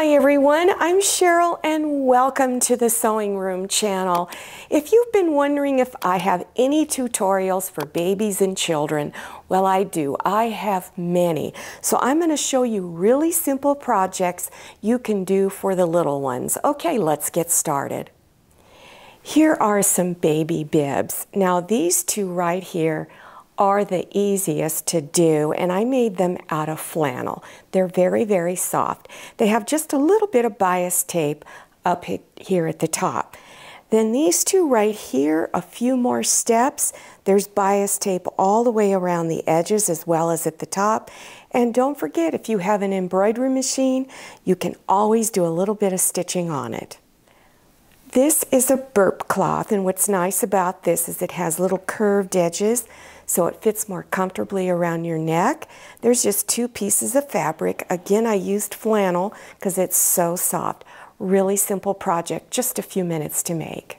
Hi everyone, I'm Cheryl and welcome to the Sewing Room channel. If you've been wondering if I have any tutorials for babies and children, well I do. I have many. So I'm going to show you really simple projects you can do for the little ones. Okay, let's get started. Here are some baby bibs. Now these two right here are the easiest to do, and I made them out of flannel. They're very, very soft. They have just a little bit of bias tape up here at the top. Then these two right here, a few more steps. There's bias tape all the way around the edges as well as at the top. And don't forget, if you have an embroidery machine, you can always do a little bit of stitching on it. This is a burp cloth, and what's nice about this is it has little curved edges, so it fits more comfortably around your neck. There's just two pieces of fabric. Again, I used flannel because it's so soft. Really simple project, just a few minutes to make.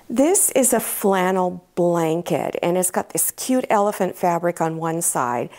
This is a flannel blanket, and it's got this cute elephant fabric on one side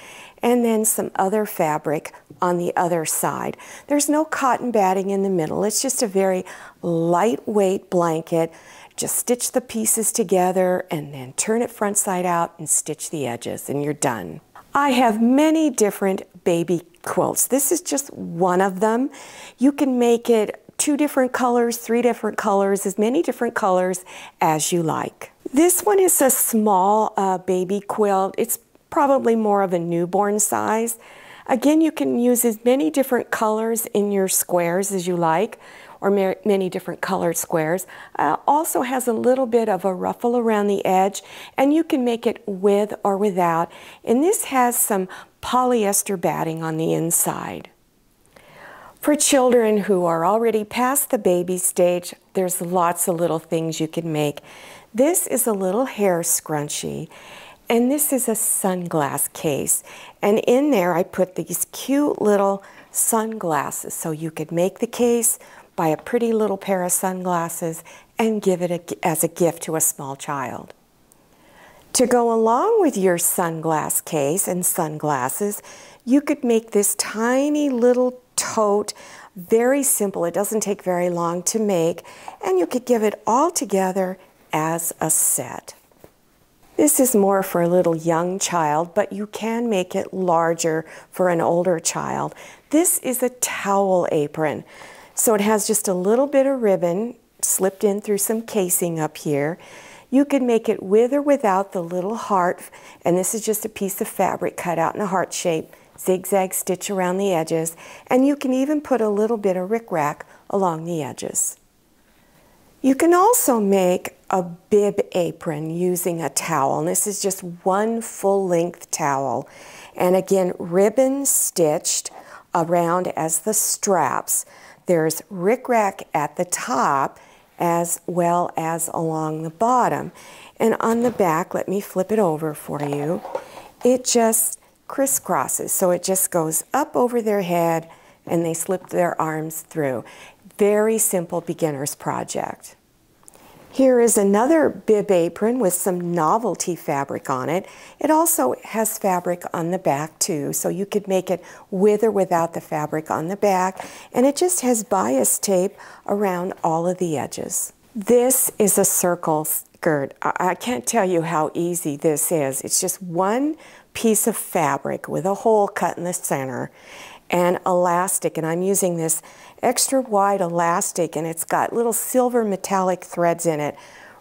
and then some other fabric on the other side. There's no cotton batting in the middle. It's just a very lightweight blanket. Just stitch the pieces together and then turn it front side out and stitch the edges and you're done. I have many different baby quilts. This is just one of them. You can make it 2 different colors, 3 different colors, as many different colors as you like. This one is a small baby quilt. It's probably more of a newborn size. Again, you can use as many different colors in your squares as you like, or many different colored squares. Also has a little bit of a ruffle around the edge, and you can make it with or without. And this has some polyester batting on the inside. For children who are already past the baby stage, there's lots of little things you can make. This is a little hair scrunchie, and this is a sunglass case. And in there I put these cute little sunglasses, so you could make the case, buy a pretty little pair of sunglasses, and give it as a gift to a small child. To go along with your sunglass case and sunglasses, you could make this tiny little tote. Very simple. It doesn't take very long to make, and you could give it all together as a set. This is more for a little young child, but you can make it larger for an older child. This is a towel apron. So it has just a little bit of ribbon slipped in through some casing up here. You could make it with or without the little heart, and this is just a piece of fabric cut out in a heart shape, zigzag stitch around the edges, and you can even put a little bit of rickrack along the edges. You can also make a bib apron using a towel, and this is just one full-length towel. And again, ribbon stitched around as the straps. There's rickrack at the top as well as along the bottom. And on the back, let me flip it over for you, it just crisscrosses. So it just goes up over their head and they slip their arms through. Very simple beginner's project. Here is another bib apron with some novelty fabric on it. It also has fabric on the back too, so you could make it with or without the fabric on the back, and it just has bias tape around all of the edges. This is a circle skirt. I can't tell you how easy this is. It's just one piece of fabric with a hole cut in the center and elastic, and I'm using this extra wide elastic, and it's got little silver metallic threads in it.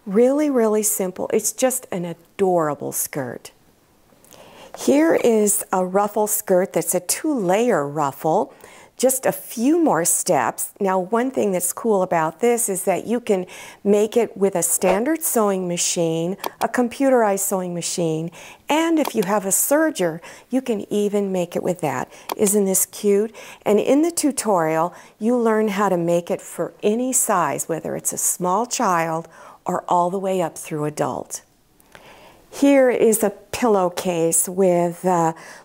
Really, really simple. It's just an adorable skirt. Here is a ruffle skirt that's a 2-layer ruffle. Just a few more steps. Now, one thing that's cool about this is that you can make it with a standard sewing machine, a computerized sewing machine, and if you have a serger, you can even make it with that. Isn't this cute? And in the tutorial, you learn how to make it for any size, whether it's a small child or all the way up through adult. Here is a pillowcase with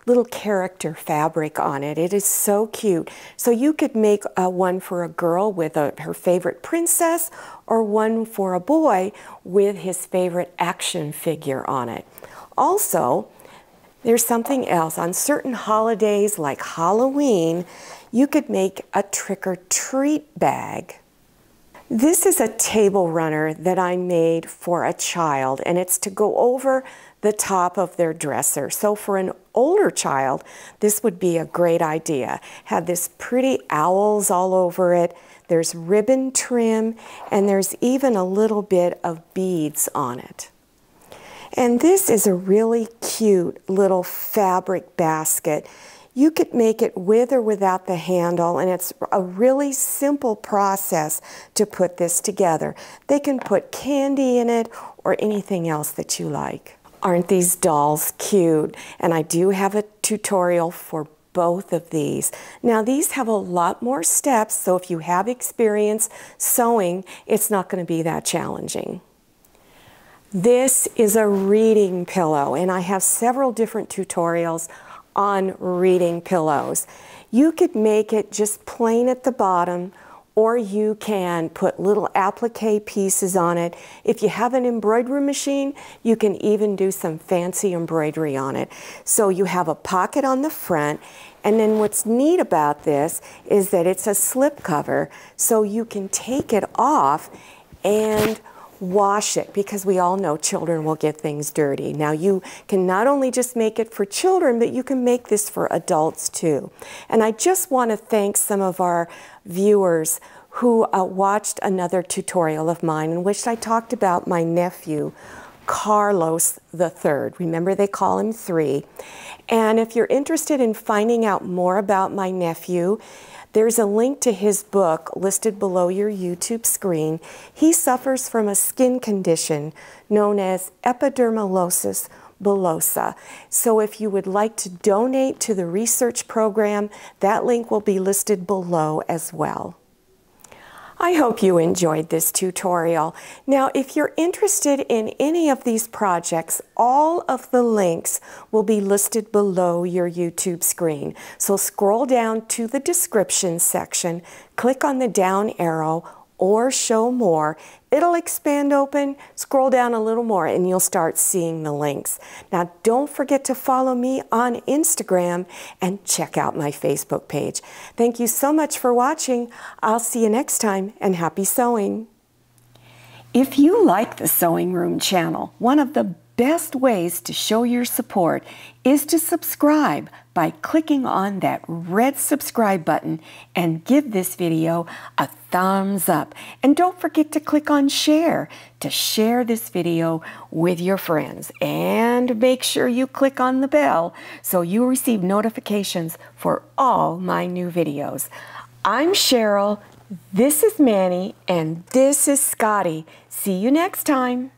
little character fabric on it. It is so cute. So you could make one for a girl with her favorite princess, or one for a boy with his favorite action figure on it. Also, there's something else. On certain holidays like Halloween, you could make a trick-or-treat bag. This is a table runner that I made for a child, and it's to go over the top of their dresser. So for an older child, this would be a great idea. Have this pretty owls all over it. There's ribbon trim, and there's even a little bit of beads on it. And this is a really cute little fabric basket. You could make it with or without the handle, and it's a really simple process to put this together. They can put candy in it or anything else that you like. Aren't these dolls cute? And I do have a tutorial for both of these. Now these have a lot more steps, so if you have experience sewing, it's not going to be that challenging. This is a reading pillow, and I have several different tutorials on reading pillows. You could make it just plain at the bottom, or you can put little applique pieces on it. If you have an embroidery machine, you can even do some fancy embroidery on it. So you have a pocket on the front, and then what's neat about this is that it's a slip cover, so you can take it off and wash it, because we all know children will get things dirty. Now you can not only just make it for children, but you can make this for adults too. And I just want to thank some of our viewers who watched another tutorial of mine in which I talked about my nephew, Carlos III. Remember, they call him 3. And if you're interested in finding out more about my nephew, there's a link to his book listed below your YouTube screen. He suffers from a skin condition known as epidermolysis bullosa. So if you would like to donate to the research program, that link will be listed below as well. I hope you enjoyed this tutorial. Now, if you're interested in any of these projects, all of the links will be listed below your YouTube screen. So scroll down to the description section, click on the down arrow or show more. It'll expand open, scroll down a little more, and you'll start seeing the links. Now, don't forget to follow me on Instagram and check out my Facebook page. Thank you so much for watching. I'll see you next time, and happy sewing. If you like the Sewing Room channel, one of the best ways to show your support is to subscribe by clicking on that red subscribe button and give this video a thumbs up. And don't forget to click on share to share this video with your friends. And make sure you click on the bell so you receive notifications for all my new videos. I'm Cheryl, this is Manny, and this is Scotty. See you next time.